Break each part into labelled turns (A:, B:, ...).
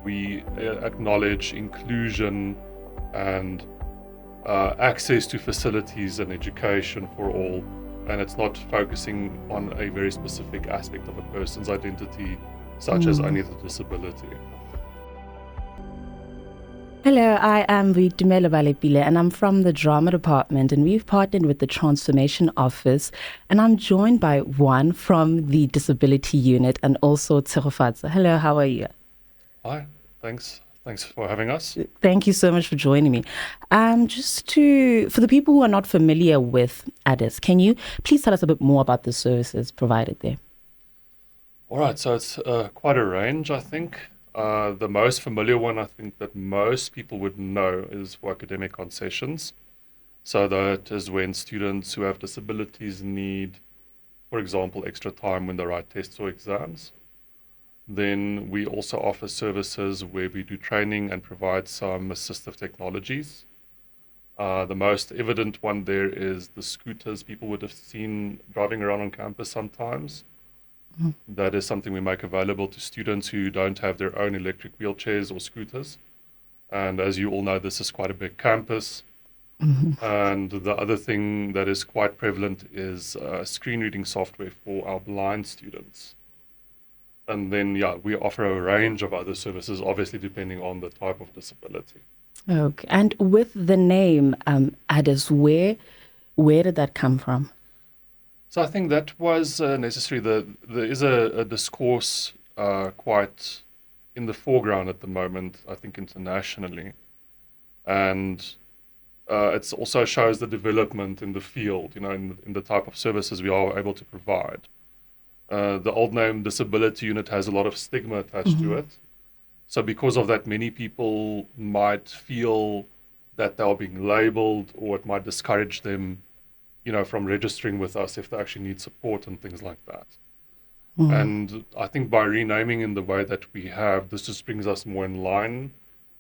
A: we acknowledge inclusion and access to facilities and education for all, and it's not focusing on a very specific aspect of a person's identity, such as only the disability.
B: Hello, I am Vitumelo Balepile and I'm from the drama department, and we've partnered with the Transformation Office, and I'm joined by Juan from the Disability Unit and also Tshegofatso. Hello, how are you?
A: Hi, thanks for having us.
B: Thank you so much for joining me. For the people who are not familiar with ADIS, can you please tell us a bit more about the services provided there?
A: All right, so it's quite a range, I think. The most familiar one I think that most people would know is for academic concessions. So that is when students who have disabilities need, for example, extra time when they write tests or exams. Then we also offer services where we do training and provide some assistive technologies. The most evident one there is the scooters people would have seen driving around on campus sometimes. That is something we make available to students who don't have their own electric wheelchairs or scooters. And as you all know, this is quite a big campus. And the other thing that is quite prevalent is screen reading software for our blind students. And then, we offer a range of other services, obviously depending on the type of disability.
B: Okay, and with the name ADIS, where did that come from?
A: So I think that was necessary. There is a discourse quite in the foreground at the moment, I think internationally. And it also shows the development in the field, in the type of services we are able to provide. The old name Disability Unit has a lot of stigma attached to it. So because of that, many people might feel that they are being labeled, or it might discourage them from registering with us if they actually need support and things like that. And I think by renaming in the way that we have, this just brings us more in line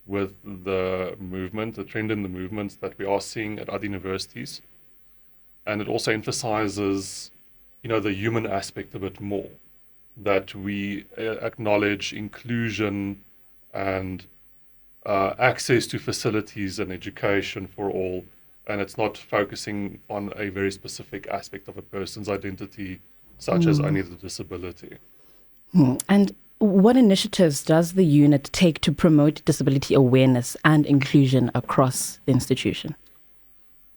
A: with the movement, the trend in the movements that we are seeing at other universities. And it also emphasizes, the human aspect a bit more, that we acknowledge inclusion and access to facilities and education for all, and it's not focusing on a very specific aspect of a person's identity, such as only the disability.
B: And what initiatives does the unit take to promote disability awareness and inclusion across the institution?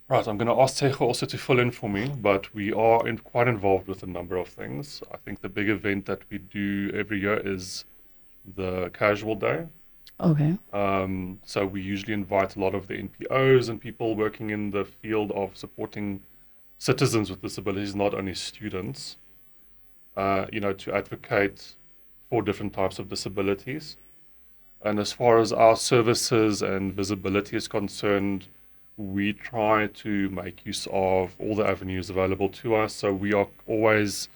A: Right, I'm going to ask Tshegofatso also to fill in for me, but we are quite involved with a number of things. I think the big event that we do every year is the Casual Day.
B: Okay.
A: So we usually invite a lot of the NPOs and people working in the field of supporting citizens with disabilities, not only students, to advocate for different types of disabilities. And as far as our services and visibility is concerned, we try to make use of all the avenues available to us. So we are always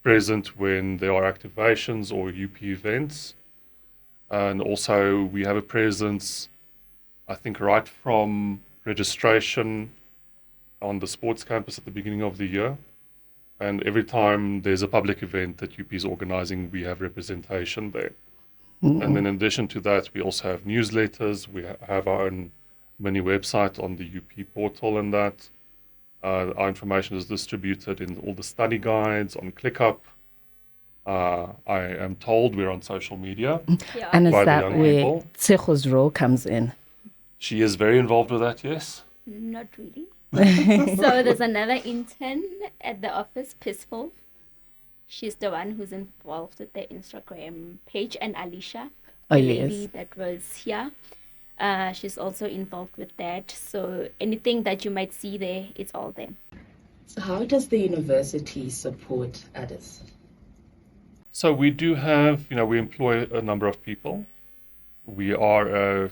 A: present when there are activations or UP events. And also we have a presence, I think, right from registration on the sports campus at the beginning of the year. And every time there's a public event that UP is organizing, we have representation there. And then in addition to that, we also have newsletters. We have our own mini website on the UP portal, and that our information is distributed in all the study guides on ClickUp. I am told we're on social media.
C: Yeah.
B: And is
A: by the
B: that
A: young
B: where
A: people.
B: Tsego's role comes in?
A: She is very involved with that, yes.
C: Not really. So there's another intern at the office, Peaceful. She's the one who's involved with the Instagram page, and Alicia,
B: Oh,
C: the
B: yes.
C: lady that was here. She's also involved with that. So anything that you might see there, it's all there.
B: So how does the university support ADIS?
A: So we do have, we employ a number of people. We are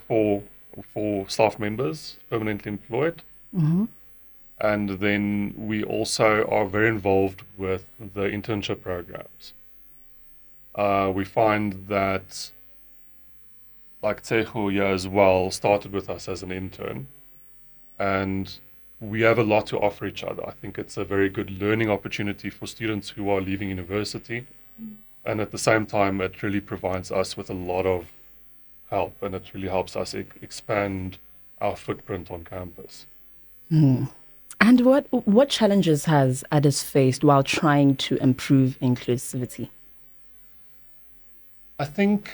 A: four staff members permanently employed. And then we also are very involved with the internship programs. We find that, like Tshegofatso here as well, started with us as an intern. And we have a lot to offer each other. I think it's a very good learning opportunity for students who are leaving university. And at the same time, it really provides us with a lot of help, and it really helps us expand our footprint on campus.
B: And what challenges has ADIS faced while trying to improve inclusivity?
A: I think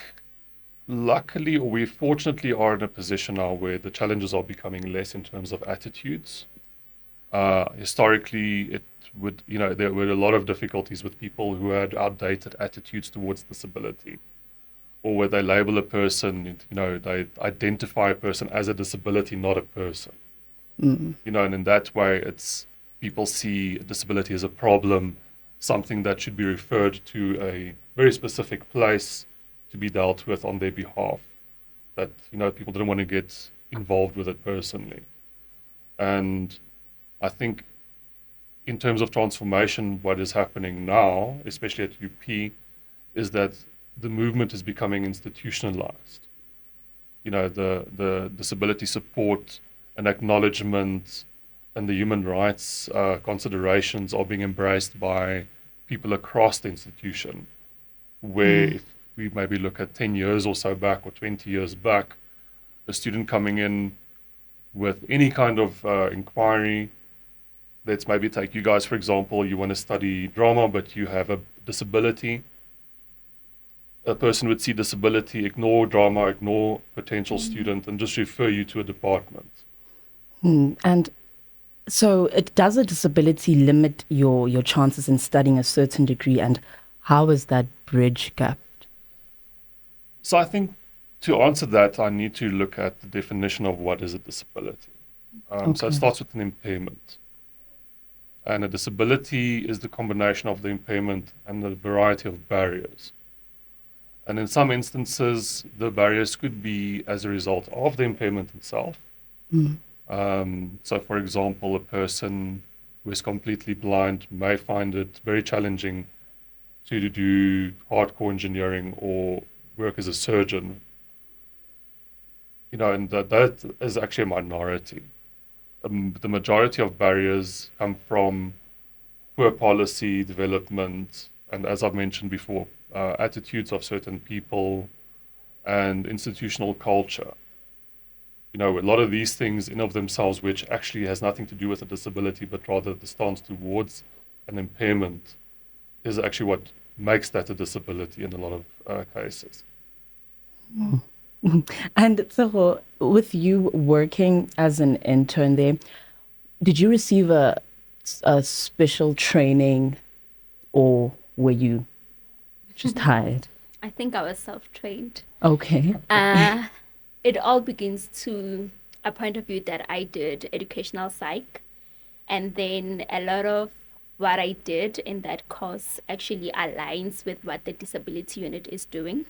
A: luckily, or we fortunately are in a position now where the challenges are becoming less in terms of attitudes. Historically, there were a lot of difficulties with people who had outdated attitudes towards disability, or where they label a person, they identify a person as a disability, not a person. And in that way, people see disability as a problem, something that should be referred to a very specific place to be dealt with on their behalf. That, people didn't want to get involved with it personally. And I think in terms of transformation, what is happening now, especially at UP, is that the movement is becoming institutionalized. The disability support and acknowledgement and the human rights considerations are being embraced by people across the institution, where if we maybe look at 10 years or so back or 20 years back, a student coming in with any kind of inquiry, let's maybe take you guys, for example, you want to study drama, but you have a disability. A person would see disability, ignore drama, ignore potential student, and just refer you to a department.
B: And so does a disability limit your chances in studying a certain degree, and how is that bridge gapped?
A: So I think to answer that, I need to look at the definition of what is a disability. So it starts with an impairment. And a disability is the combination of the impairment and the variety of barriers. And in some instances, the barriers could be as a result of the impairment itself. So, for example, a person who is completely blind may find it very challenging to do hardcore engineering or work as a surgeon. And that is actually a minority. The majority of barriers come from poor policy development, and as I've mentioned before, attitudes of certain people and institutional culture. A lot of these things in of themselves, which actually has nothing to do with a disability, but rather the stance towards an impairment, is actually what makes that a disability in a lot of cases.
B: And so, with you working as an intern there, did you receive a special training, or were you just hired?
C: I think I was self-trained.
B: Okay.
C: It all begins to a point of view that I did educational psych, and then a lot of what I did in that course actually aligns with what the disability unit is doing.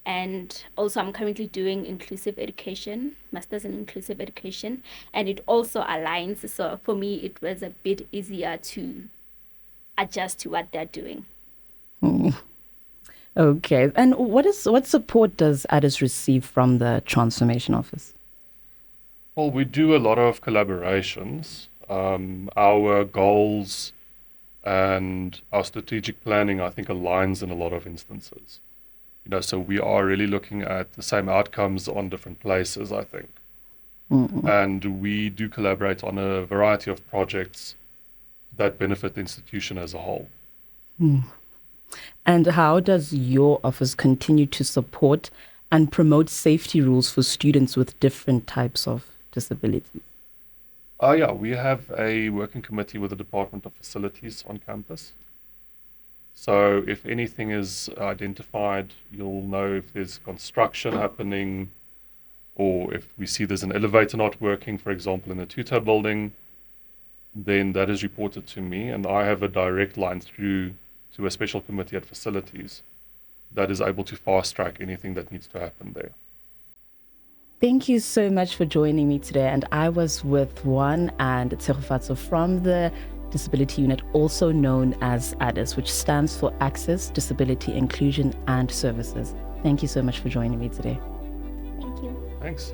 C: And also I'm currently doing inclusive education, master's in inclusive education, and it also aligns. So for me, it was a bit easier to adjust to what they're doing.
B: Okay. And what support does ADIS receive from the Transformation Office?
A: Well, we do a lot of collaborations. Our goals and our strategic planning, I think, aligns in a lot of instances. So we are really looking at the same outcomes on different places, I think. And we do collaborate on a variety of projects that benefit the institution as a whole.
B: And how does your office continue to support and promote safety rules for students with different types of disabilities?
A: Yeah, we have a working committee with the Department of Facilities on campus. So if anything is identified, you'll know if there's construction happening, or if we see there's an elevator not working, for example, in a tutor building, then that is reported to me, and I have a direct line through to a special committee at facilities that is able to fast track anything that needs to happen there.
B: Thank you so much for joining me today. And I was with Juan and Tshegofatso from the Disability Unit, also known as ADIS, which stands for Access, Disability, Inclusion and Services. Thank you so much for joining me today.
C: Thank you.
A: Thanks.